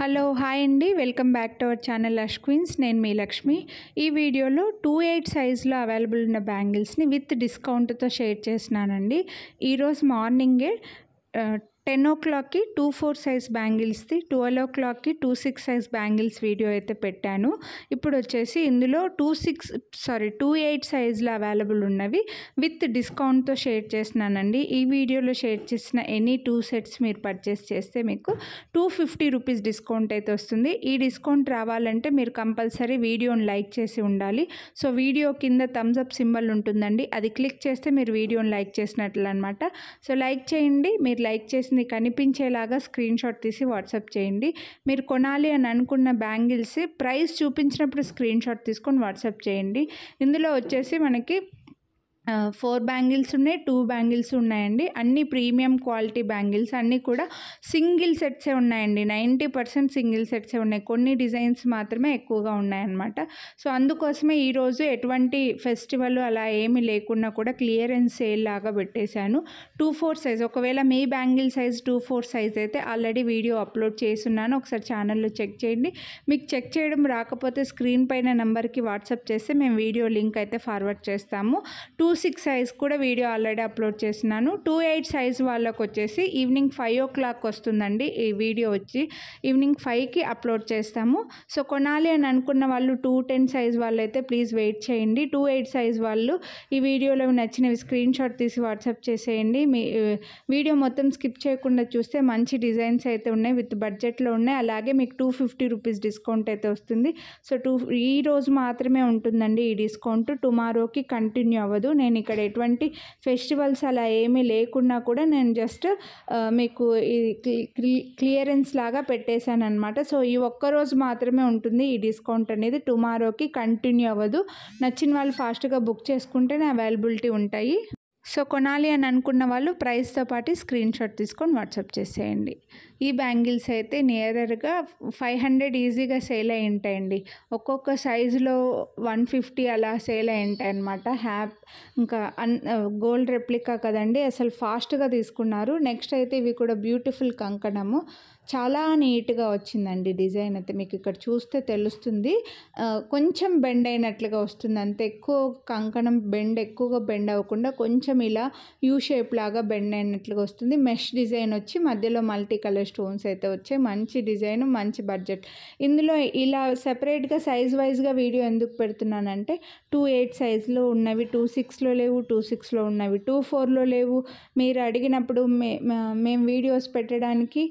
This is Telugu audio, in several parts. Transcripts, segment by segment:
హలో హాయ్ అండి, welcome back to our channel Lush Queens. నేను మీ లక్ష్మి. ఈ వీడియోలో 2/8 సైజులో అవైలబుల్ ఉన్న బ్యాంగిల్స్ని విత్ డిస్కౌంట్తో షేర్ చేస్తున్నానండి. ఈరోజు మార్నింగే 10 o'clockకి 2/4 సైజ్ బ్యాంగిల్స్ది, 12 o'clockకి 2/6 సైజ్ బ్యాంగిల్స్ వీడియో అయితే పెట్టాను. ఇప్పుడు వచ్చేసి ఇందులో 2/8 సైజులో అవైలబుల్ ఉన్నవి విత్ డిస్కౌంట్తో షేర్ చేస్తున్నానండి. ఈ వీడియోలో షేర్ చేసిన ఎనీ 2 sets మీరు పర్చేస్ చేస్తే మీకు 250 రూపీస్ డిస్కౌంట్ అయితే వస్తుంది. ఈ డిస్కౌంట్ రావాలంటే మీరు కంపల్సరీ వీడియోని లైక్ చేసి ఉండాలి. సో వీడియో కింద థమ్స్ అప్ సింబల్ ఉంటుందండి, అది క్లిక్ చేస్తే మీరు వీడియోని లైక్ చేసినట్లు అనమాట. సో లైక్ చేయండి. మీరు లైక్ చేసింది కనిపించేలాగా స్క్రీన్ షాట్ తీసి వాట్సాప్ చేయండి. మీరు కొనాలి అని అనుకున్న బ్యాంగిల్స్ ప్రైస్ చూపించినప్పుడు స్క్రీన్ షాట్ తీసుకొని వాట్సాప్ చేయండి. ఇందులో వచ్చేసి మనకి 4 బ్యాంగిల్స్ ఉన్నాయి, 2 బ్యాంగిల్స్ ఉన్నాయండి. అన్ని ప్రీమియం క్వాలిటీ బ్యాంగిల్స్, అన్నీ కూడా సింగిల్ సెట్సే ఉన్నాయండి. 90% సింగిల్ సెట్సే ఉన్నాయి. కొన్ని డిజైన్స్ మాత్రమే ఎక్కువగా ఉన్నాయన్నమాట. సో అందుకోసమే ఈరోజు ఎటువంటి ఫెస్టివల్ అలా ఏమీ లేకున్నా కూడా క్లియరెన్స్ సేల్ లాగా పెట్టేశాను. 2/4 సైజ్, ఒకవేళ మీ బ్యాంగిల్ సైజ్ 2/4 సైజ్ అయితే ఆల్రెడీ వీడియో అప్లోడ్ చేస్తున్నాను, ఒకసారి ఛానల్లో చెక్ చేయండి. మీకు చెక్ చేయడం రాకపోతే స్క్రీన్ పైన నెంబర్కి వాట్సాప్ చేస్తే మేము వీడియో లింక్ అయితే ఫార్వర్డ్ చేస్తాము. 2/6 సైజ్ కూడా వీడియో ఆల్రెడీ అప్లోడ్ చేస్తున్నాను. 2/8 సైజ్ వాళ్ళకు వచ్చేసి ఈవినింగ్ 5 o'clock వస్తుందండి. ఈ వీడియో వచ్చి ఈవినింగ్ 5కి అప్లోడ్ చేస్తాము. సో కొనాలి అని అనుకున్న వాళ్ళు 210 సైజ్ వాళ్ళు అయితే ప్లీజ్ వెయిట్ చేయండి. 2/8 సైజ్ వాళ్ళు ఈ వీడియోలో నచ్చినవి స్క్రీన్ షాట్ తీసి వాట్సాప్ చేసేయండి. మీ వీడియో మొత్తం స్కిప్ చేయకుండా చూస్తే మంచి డిజైన్స్ అయితే ఉన్నాయి, విత్ బడ్జెట్లో ఉన్నాయి. అలాగే మీకు 250 రూపీస్ డిస్కౌంట్ అయితే వస్తుంది. సో ఈ రోజు మాత్రమే ఉంటుందండి ఈ డిస్కౌంట్, టుమారోకి కంటిన్యూ అవ్వదు. నేను ఇక్కడ ఎటువంటి ఫెస్టివల్స్ అలా ఏమీ లేకున్నా కూడా నేను జస్ట్ మీకు క్లియరెన్స్ లాగా పెట్టేశాను అనమాట. సో ఈ ఒక్కరోజు మాత్రమే ఉంటుంది ఈ డిస్కౌంట్ అనేది, టుమారోకి కంటిన్యూ అవ్వదు. నచ్చిన వాళ్ళు ఫాస్ట్గా బుక్ చేసుకుంటేనే అవైలబిలిటీ ఉంటాయి. సో కొనాలి అని అనుకున్న వాళ్ళు ప్రైస్తో పాటు స్క్రీన్ షాట్ తీసుకొని వాట్సాప్ చేసేయండి. ఈ బ్యాంగిల్స్ అయితే నియరర్గా 500 ఈజీగా సేల్ అయి ఉంటాయండి. ఒక్కొక్క సైజులో 150 అలా సేల్ అయి ఉంటాయి అన్నమాట. ఇంకా గోల్డ్ రెప్లికా కదండి, అసలు ఫాస్ట్గా తీసుకున్నారు. నెక్స్ట్ అయితే ఇవి కూడా బ్యూటిఫుల్ కంకణము, చాలా నీట్గా వచ్చిందండి డిజైన్ అయితే. మీకు ఇక్కడ చూస్తే తెలుస్తుంది, కొంచెం బెండ్ అయినట్లుగా వస్తుంది అంతే. ఎక్కువ కంకణం ఎక్కువగా బెండ్ అవ్వకుండా కొంచెం ఇలా యూ షేప్ లాగా బెండ్ అయినట్లుగా వస్తుంది. మెష్ డిజైన్ వచ్చి మధ్యలో మల్టీ కలర్ స్టోన్స్ అయితే వచ్చాయి. మంచి డిజైన్, మంచి బడ్జెట్. ఇందులో ఇలా సెపరేట్గా సైజ్ వైజ్గా వీడియో ఎందుకు పెడుతున్నానంటే 2/8 సైజులో ఉన్నవి 2/6లో లేవు, 2/6లో ఉన్నవి 2/4లో లేవు. మీరు అడిగినప్పుడు మేము వీడియోస్ పెట్టడానికి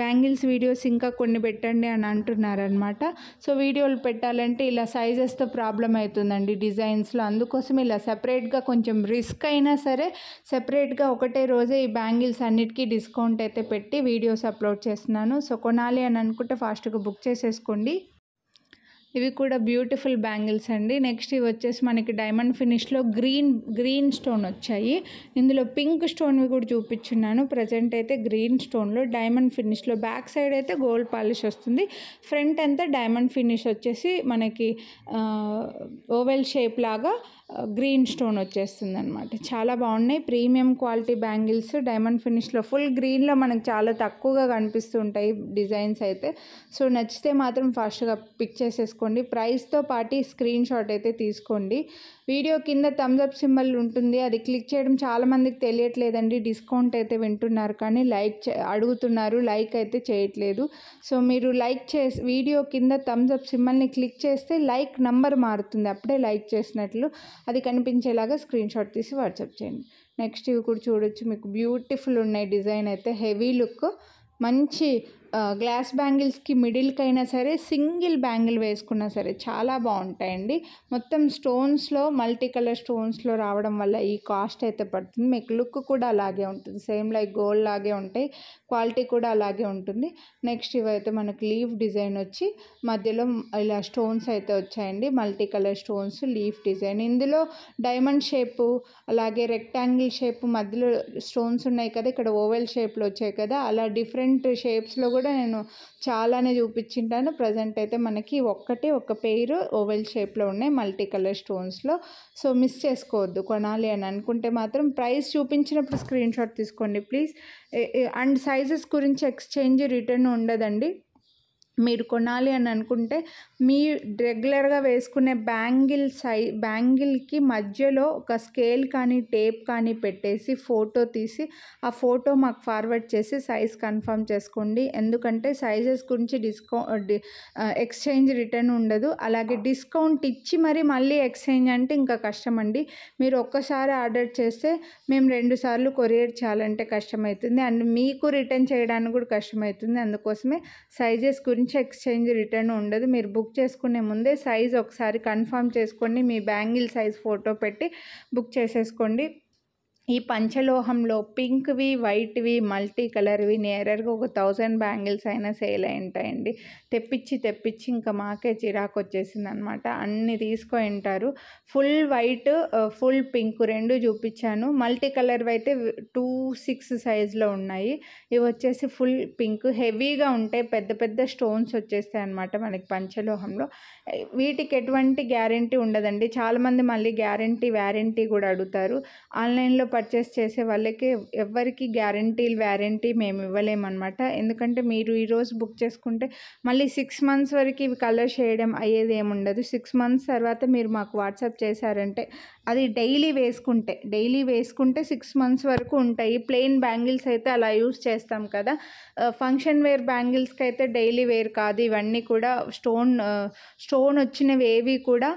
బ్యాంగిల్స్ వీడియోస్ ఇంకా కొన్ని పెట్టండి అని అంటున్నారనమాట. సో వీడియోలు పెట్టాలంటే ఇలా సైజెస్తో ప్రాబ్లం అవుతుందండి డిజైన్స్లో. అందుకోసం ఇలా సెపరేట్గా కొంచెం రిస్క్ అయినా సరే సెపరేట్గా ఒకటే రోజే ఈ బ్యాంగిల్స్ అన్నిటికీ డిస్కౌంట్ అయితే పెట్టి వీడియోస్ అప్లోడ్ చేస్తున్నాను. సో కొనాలి అని అనుకుంటే ఫాస్ట్గా బుక్ చేసేసుకోండి. ఇవి కూడా బ్యూటిఫుల్ బ్యాంగిల్స్ అండి. నెక్స్ట్ ఇవి వచ్చేసి మనకి డైమండ్ ఫినిష్లో గ్రీన్ స్టోన్ వచ్చాయి. ఇందులో పింక్ స్టోన్వి కూడా చూపించున్నాను. ప్రజెంట్ అయితే గ్రీన్ స్టోన్లో డైమండ్ ఫినిష్లో, బ్యాక్ సైడ్ అయితే గోల్డ్ పాలిష్ వస్తుంది, ఫ్రంట్ అంతా డైమండ్ ఫినిష్ వచ్చేసి మనకి ఓవెల్ షేప్ లాగా గ్రీన్ స్టోన్ వచ్చేస్తుంది అనమాట. చాలా బాగున్నాయి, ప్రీమియం క్వాలిటీ బ్యాంగిల్స్. డైమండ్ ఫినిష్లో ఫుల్ గ్రీన్లో మనకు చాలా తక్కువగా కనిపిస్తూ ఉంటాయి డిజైన్స్ అయితే. సో నచ్చితే మాత్రం ఫాస్ట్గా పిక్ చేసేసుకోండి. ప్రైస్తో పాటు స్క్రీన్ షాట్ అయితే తీసుకోండి. వీడియో కింద థమ్స్ అప్ సింబల్ ఉంటుంది, అది క్లిక్ చేయడం చాలామందికి తెలియట్లేదండి. డిస్కౌంట్ అయితే వింటున్నారు కానీ అడుగుతున్నారు, లైక్ అయితే చేయట్లేదు. సో మీరు వీడియో కింద థమ్స్ అప్ సింబల్ని క్లిక్ చేస్తే లైక్ నంబర్ మారుతుంది, అప్పుడే లైక్ చేసినట్లు. అది కనిపించేలాగా స్క్రీన్ షాట్ తీసి వాట్సాప్ చేయండి. నెక్స్ట్ ఇవి కూడా చూడొచ్చు, మీకు బ్యూటిఫుల్ ఉన్నాయి డిజైన్ అయితే. హెవీ లుక్, మంచి గ్లాస్ బ్యాంగిల్స్కి మిడిల్కి అయినా సరే సింగిల్ బ్యాంగిల్ వేసుకున్నా సరే చాలా బాగుంటాయండి. మొత్తం స్టోన్స్లో మల్టీ కలర్ స్టోన్స్లో రావడం వల్ల ఈ కాస్ట్ అయితే పడుతుంది. మీకు లుక్ కూడా అలాగే ఉంటుంది, సేమ్ లైక్ గోల్డ్ లాగే ఉంటాయి, క్వాలిటీ కూడా అలాగే ఉంటుంది. నెక్స్ట్ ఇవైతే మనకు లీఫ్ డిజైన్ వచ్చి మధ్యలో ఇలా స్టోన్స్ అయితే వచ్చాయండి, multi colour stones, leaf design. ఇందులో డైమండ్ షేపు అలాగే రెక్టాంగిల్ షేపు మధ్యలో స్టోన్స్ ఉన్నాయి కదా, ఇక్కడ ఓవెల్ షేప్లో వచ్చాయి కదా, అలా డిఫరెంట్ షేప్స్లో కూడా నేను చాలానే చూపించింటాను. ప్రజెంట్ అయితే మనకి ఒక పెయిర్ ఓవెల్ షేప్లో ఉన్నాయి మల్టీ కలర్ స్టోన్స్లో. సో మిస్ చేసుకోవద్దు, కొనాలి అని అనుకుంటే మాత్రం ప్రైస్ చూపించినప్పుడు స్క్రీన్ షాట్ తీసుకోండి ప్లీజ్. అండ్ సైజెస్ గురించి ఎక్స్చేంజ్ రిటర్న్ ఉండదండి. మీరు కొనాలి అని అనుకుంటే మీ రెగ్యులర్గా వేసుకునే బ్యాంగిల్కి మధ్యలో ఒక స్కేల్ కానీ టేప్ కానీ పెట్టేసి ఫోటో తీసి ఆ ఫోటో మాకు ఫార్వర్డ్ చేసి సైజ్ కన్ఫర్మ్ చేసుకోండి. ఎందుకంటే సైజెస్ గురించి ఎక్స్చేంజ్ రిటర్న్ ఉండదు. అలాగే డిస్కౌంట్ ఇచ్చి మళ్ళీ ఎక్స్చేంజ్ అంటే ఇంకా కష్టం అండి. మీరు ఒక్కసారి ఆర్డర్ చేస్తే మేము 2 సార్లు కొరియర్ చేయాలంటే కష్టమవుతుంది అండ్ మీకు రిటర్న్ చేయడానికి కూడా కష్టమవుతుంది. అందుకోసమే సైజెస్ గురించి ఎక్స్చేంజ్ రిటర్న్ ఉండదు. మీరు బుక్ చేసుకునే ముందే సైజ్ ఒకసారి కన్ఫర్మ్ చేసుకోండి. మీ బ్యాంగిల్ సైజ్ ఫోటో పెట్టి బుక్ చేసేసుకోండి. ఈ పంచలోహంలో పింక్వి, వైట్వి, మల్టీ కలర్వి నియర్గా ఒక 1000 బ్యాంగిల్స్ అయినా సేల్ అయి ఉంటాయండి. తెప్పించి ఇంకా మాకే చిరాకు వచ్చేసింది అనమాట. అన్నీ తీసుకుంటారు. ఫుల్ వైట్, ఫుల్ పింక్ 2 చూపించాను. మల్టీ కలర్వి అయితే 2-6 సైజులో ఉన్నాయి. ఇవి వచ్చేసి ఫుల్ పింక్, హెవీగా ఉంటాయి. పెద్ద స్టోన్స్ వచ్చేస్తాయి అనమాట మనకి పంచలోహంలో. వీటికి ఎటువంటి గ్యారంటీ ఉండదండి. చాలామంది మళ్ళీ వ్యారంటీ కూడా అడుగుతారు. ఆన్లైన్లో పర్చేస్ చేసే వాళ్ళకి ఎవరికి వ్యారంటీ మేము ఇవ్వలేమన్నమాట. ఎందుకంటే మీరు ఈరోజు బుక్ చేసుకుంటే మళ్ళీ 6 మంత్స్ వరకు ఇవి కలర్ చేయడం అయ్యేది ఏముండదు. 6 మంత్స్ తర్వాత మీరు మాకు వాట్సాప్ చేశారంటే అది డైలీ వేసుకుంటే 6 మంత్స్ వరకు ఉంటాయి. ప్లెయిన్ బ్యాంగిల్స్ అయితే అలా యూస్ చేస్తాం కదా. ఫంక్షన్ వేర్ బ్యాంగిల్స్కి అయితే డైలీ వేర్ కాదు. ఇవన్నీ కూడా స్టోన్ వచ్చినవి ఏవి కూడా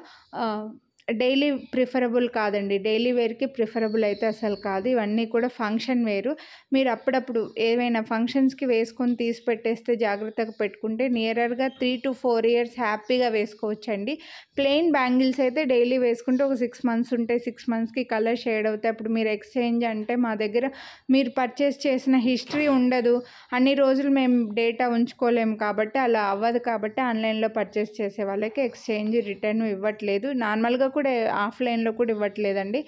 డైలీ ప్రిఫరబుల్ కాదండి. డైలీ వేర్కి ప్రిఫరబుల్ అయితే అసలు కాదు. ఇవన్నీ కూడా ఫంక్షన్ వేరు. మీరు అప్పుడప్పుడు ఏవైనా ఫంక్షన్స్కి వేసుకొని తీసి పెట్టేస్తే జాగ్రత్తగా పెట్టుకుంటే నియర్గా 3 to 4 years హ్యాపీగా వేసుకోవచ్చండి. ప్లెయిన్ బ్యాంగిల్స్ అయితే డైలీ వేసుకుంటే ఒక 6 months ఉంటాయి. 6 monthsకి కలర్ షేడ్ అవుతాయి. అప్పుడు మీరు ఎక్స్చేంజ్ అంటే మా దగ్గర మీరు పర్చేస్ చేసిన హిస్టరీ ఉండదు. అన్ని రోజులు మేము డేటా ఉంచుకోలేము కాబట్టి అలా అవ్వదు. కాబట్టి ఆన్లైన్లో పర్చేస్ చేసే వాళ్ళకి ఎక్స్చేంజ్ రిటర్న్ ఇవ్వట్లేదు. నార్మల్గా కూడా ఆఫ్లైన్లో కూడా ఇవ్వట్లేదండి.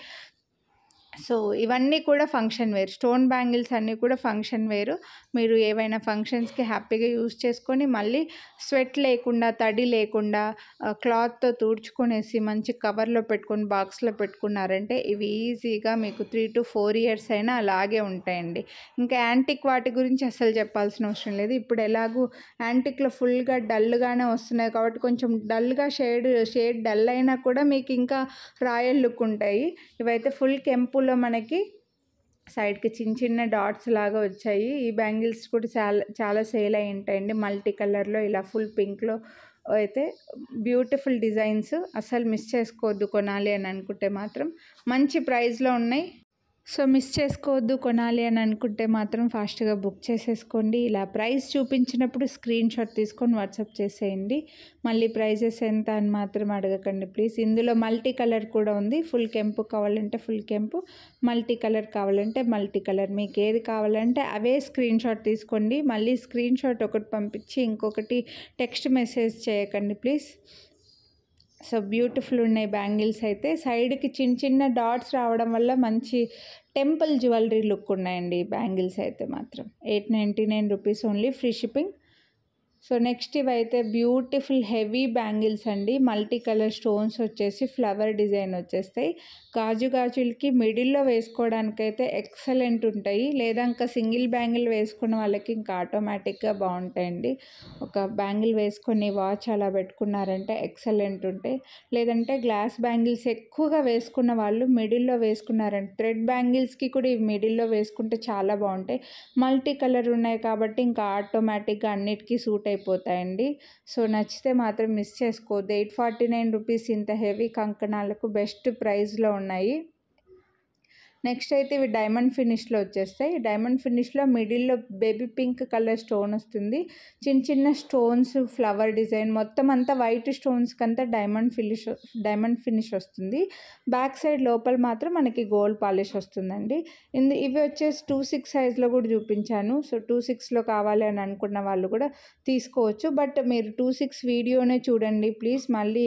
సో ఇవన్నీ కూడా ఫంక్షన్ వేర్. స్టోన్ బ్యాంగిల్స్ అన్నీ కూడా ఫంక్షన్ వేరు. మీరు ఏవైనా ఫంక్షన్స్కి హ్యాపీగా యూస్ చేసుకొని మళ్ళీ స్వెట్ లేకుండా, తడి లేకుండా క్లాత్తో తుడుచుకొనేసి మంచి కవర్లో పెట్టుకొని బాక్స్లో పెట్టుకున్నారంటే ఇవి ఈజీగా మీకు 3 to 4 years అయినా అలాగే ఉంటాయండి. ఇంకా యాంటిక్ వాటి గురించి అసలు చెప్పాల్సిన అవసరం లేదు. ఇప్పుడు ఎలాగూ యాంటిక్లో ఫుల్గా డల్గానే వస్తున్నాయి కాబట్టి కొంచెం డల్గా షేడ్ డల్ అయినా కూడా మీకు ఇంకా రాయల్ లుక్ ఉంటాయి. ఇవైతే ఫుల్ కెంపులో మనకి సైడ్కి చిన్న డాట్స్ లాగా వచ్చాయి. ఈ బ్యాంగిల్స్ కూడా చాలా సేల్ అయి ఉంటాయండి. మల్టీ కలర్లో ఇలా ఫుల్ పింక్లో అయితే బ్యూటిఫుల్ డిజైన్స్. అసలు మిస్ చేసుకోవద్దు కొనాలి అని అనుకుంటే మాత్రం. మంచి ప్రైస్లో ఉన్నాయి. సో మిస్ చేసుకోవద్దు కొనాలి అని అనుకుంటే మాత్రం ఫాస్ట్గా బుక్ చేసేసుకోండి. ఇలా ప్రైస్ చూపించినప్పుడు స్క్రీన్ షాట్ తీసుకొని వాట్సాప్ చేసేయండి. మళ్ళీ ప్రైజెస్ ఎంత అని మాత్రం అడగకండి ప్లీజ్. ఇందులో మల్టీ కలర్ కూడా ఉంది. ఫుల్ కెంపు కావాలంటే ఫుల్ కెంపు, మల్టీ కలర్ కావాలంటే మల్టీ కలర్. మీకు ఏది కావాలంటే అవే స్క్రీన్ షాట్ తీసుకోండి. మళ్ళీ స్క్రీన్ షాట్ ఒకటి పంపించి ఇంకొకటి టెక్స్ట్ మెసేజ్ చేయకండి ప్లీజ్. సో బ్యూటిఫుల్ ఉన్నాయి బ్యాంగిల్స్ అయితే. సైడ్కి చిన్న డాట్స్ రావడం వల్ల మంచి టెంపుల్ జ్యువెలరీ లుక్ ఉన్నాయండి ఈ బ్యాంగిల్స్ అయితే మాత్రం. 899 rupees only, free shipping. So next ఇవైతే బ్యూటిఫుల్ హెవీ బ్యాంగిల్స్ అండి. మల్టీ కలర్ స్టోన్స్ వచ్చేసి ఫ్లవర్ డిజైన్ వచ్చేస్తాయి. గాజులకి మిడిల్లో వేసుకోవడానికైతే ఎక్సలెంట్ ఉంటాయి. లేదా ఇంకా సింగిల్ బ్యాంగిల్ వేసుకున్న వాళ్ళకి ఇంకా ఆటోమేటిక్గా బాగుంటాయండి. ఒక బ్యాంగిల్ వేసుకొని వాచ్ అలా పెట్టుకున్నారంటే ఎక్సలెంట్ ఉంటాయి. లేదంటే గ్లాస్ బ్యాంగిల్స్ ఎక్కువగా వేసుకున్న వాళ్ళు మిడిల్లో వేసుకున్నారంటే థ్రెడ్ బ్యాంగిల్స్కి కూడా ఇవి మిడిల్లో వేసుకుంటే చాలా బాగుంటాయి. మల్టీ కలర్ ఉన్నాయి కాబట్టి ఇంకా ఆటోమేటిక్గా అన్నిటికీ సూట్ అయిపోతాయండి. సో నచ్చితే మాత్రం మిస్ చేసుకోవద్దు. 849 రూపీస్ ఇంత హెవీ కంకణాలకు బెస్ట్ ప్రైస్లో ఉన్నాయి. నెక్స్ట్ అయితే ఇవి డైమండ్ ఫినిష్లో వచ్చేస్తాయి. డైమండ్ ఫినిష్లో మిడిల్లో బేబీ పింక్ కలర్ స్టోన్ వస్తుంది. చిన్న స్టోన్స్ ఫ్లవర్ డిజైన్ మొత్తం అంతా వైట్ స్టోన్స్కి అంతా డైమండ్ ఫినిష్ వస్తుంది. బ్యాక్ సైడ్ లోపల మాత్రం మనకి గోల్డ్ పాలిష్ వస్తుందండి. ఇవి వచ్చేసి 2-6 సైజ్లో కూడా చూపించాను. సో 2-6లో కావాలి అని అనుకున్న వాళ్ళు కూడా తీసుకోవచ్చు. బట్ మీరు 2-6 వీడియోనే చూడండి ప్లీజ్. మళ్ళీ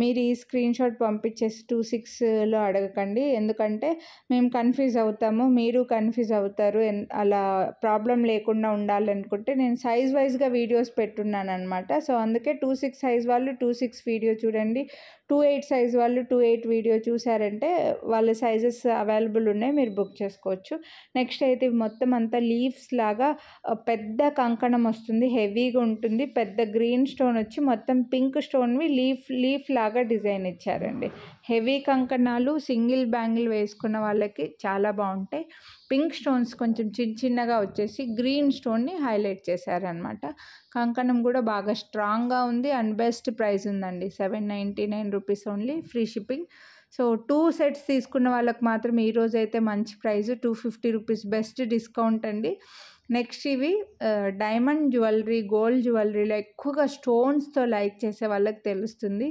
మీరు ఈ స్క్రీన్ షాట్ పంపించేసి 2-6లో అడగకండి. ఎందుకంటే మేము కన్ఫ్యూజ్ అవుతాము, మీరు కన్ఫ్యూజ్ అవుతారు. అలా ప్రాబ్లం లేకుండా ఉండాలనుకుంటే నేను సైజ్ వైజ్గా వీడియోస్ పెట్టున్నాను అనమాట. సో అందుకే 2-6 సైజ్ వాళ్ళు 2-6 వీడియో చూడండి. 28 సైజ్ వాళ్ళు 28 వీడియో చూసారంటే వాళ్ళ సైజెస్ అవైలబుల్ ఉన్నాయి, మీరు బుక్ చేసుకోవచ్చు. నెక్స్ట్ అయితే మొత్తం అంతా లీవ్స్ లాగా పెద్ద కంకణం వస్తుంది, హెవీగా ఉంటుంది. పెద్ద గ్రీన్ స్టోన్ వచ్చి మొత్తం పింక్ స్టోన్వి లీఫ్ లాగా డిజైన్ ఇచ్చారండి. హెవీ కంకణాలు సింగిల్ బ్యాంగిల్ వేసుకున్న వాళ్ళకి చాలా బాగుంటాయి. పింక్ స్టోన్స్ కొంచెం చిన్నగా వచ్చేసి గ్రీన్ స్టోన్ని హైలైట్ చేశారనమాట. కంకణం కూడా బాగా స్ట్రాంగ్గా ఉంది అండ్ బెస్ట్ ప్రైస్ ఉందండి, 799 rupees only, free shipping. So 2 sets తీసుకున్న వాళ్ళకి మాత్రం ఈరోజు అయితే మంచి ప్రైస్, 250 రూపీస్ బెస్ట్ డిస్కౌంట్ అండి. నెక్స్ట్ ఇవి డైమండ్ జ్యువెలరీ, గోల్డ్ జ్యువెలరీలో ఎక్కువగా స్టోన్స్తో లైక్ చేసే వాళ్ళకి తెలుస్తుంది.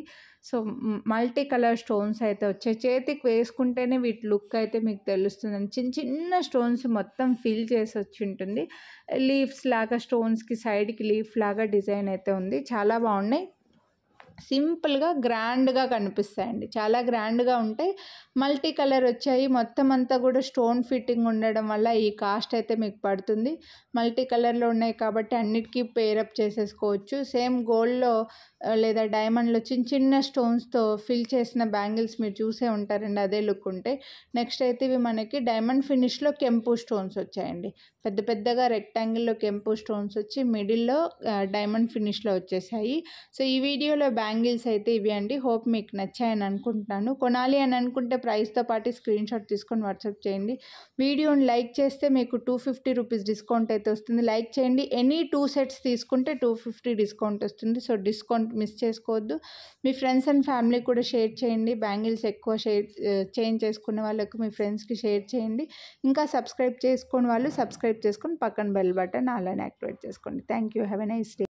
సో మల్టీ కలర్ స్టోన్స్ అయితే వచ్చాయి, చేతికి వేసుకుంటేనే వీటి లుక్ అయితే మీకు తెలుస్తుందండి. చిన్న స్టోన్స్ మొత్తం ఫిల్ చేసి వచ్చి ఉంటుంది. లీవ్స్ లాగా స్టోన్స్కి సైడ్కి లీఫ్ లాగా డిజైన్ అయితే ఉంది, చాలా బాగున్నాయి. సింపుల్గా గ్రాండ్గా కనిపిస్తాయండి, చాలా గ్రాండ్గా ఉంటాయి. మల్టీ కలర్ వచ్చాయి, మొత్తం అంతా కూడా స్టోన్ ఫిట్టింగ్ ఉండడం వల్ల ఈ కాస్ట్ అయితే మీకు పడుతుంది. మల్టీ కలర్లో ఉన్నాయి కాబట్టి అన్నిటికీ పేరప్ చేసేసుకోవచ్చు. సేమ్ గోల్డ్లో లేదా డైమండ్లో చిన్న స్టోన్స్తో ఫిల్ చేసిన బ్యాంగిల్స్ మీరు చూసే ఉంటారండి, అదే లుక్ ఉంటాయి. నెక్స్ట్ అయితే ఇవి మనకి డైమండ్ ఫినిష్లో కెంపు స్టోన్స్ వచ్చాయండి, పెద్దగా రెక్టాంగిల్లో కెంపు స్టోన్స్ వచ్చి మిడిల్లో డైమండ్ ఫినిష్లో వచ్చేసాయి. సో ఈ వీడియోలో బ్యాంగిల్స్ అయితే ఇవి అండి. హోప్ మీకు నచ్చాయని అనుకుంటున్నాను. కొనాలి అని అనుకుంటే ప్రైస్తో పాటు స్క్రీన్ షాట్ తీసుకొని వాట్సాప్ చేయండి. వీడియోని లైక్ చేస్తే మీకు 250 రూపీస్ డిస్కౌంట్ అయితే వస్తుంది. లైక్ చేయండి. ఎనీ 2 సెట్స్ తీసుకుంటే 250 డిస్కౌంట్ వస్తుంది. సో డిస్కౌంట్ మిస్ చేసుకోవద్దు. మీ ఫ్రెండ్స్ అండ్ ఫ్యామిలీ కూడా షేర్ చేయండి. బ్యాంగిల్స్ ఎక్కువ చేంజ్ చేసుకునే వాళ్ళకు మీ ఫ్రెండ్స్కి షేర్ చేయండి. ఇంకా సబ్స్క్రైబ్ చేసుకుని వాళ్ళు సబ్స్క్రైబ్ చేసుకొని పక్కన బెల్ బటన్ అలానే యాక్టివేట్ చేసుకోండి. Thank you. Have a nice day.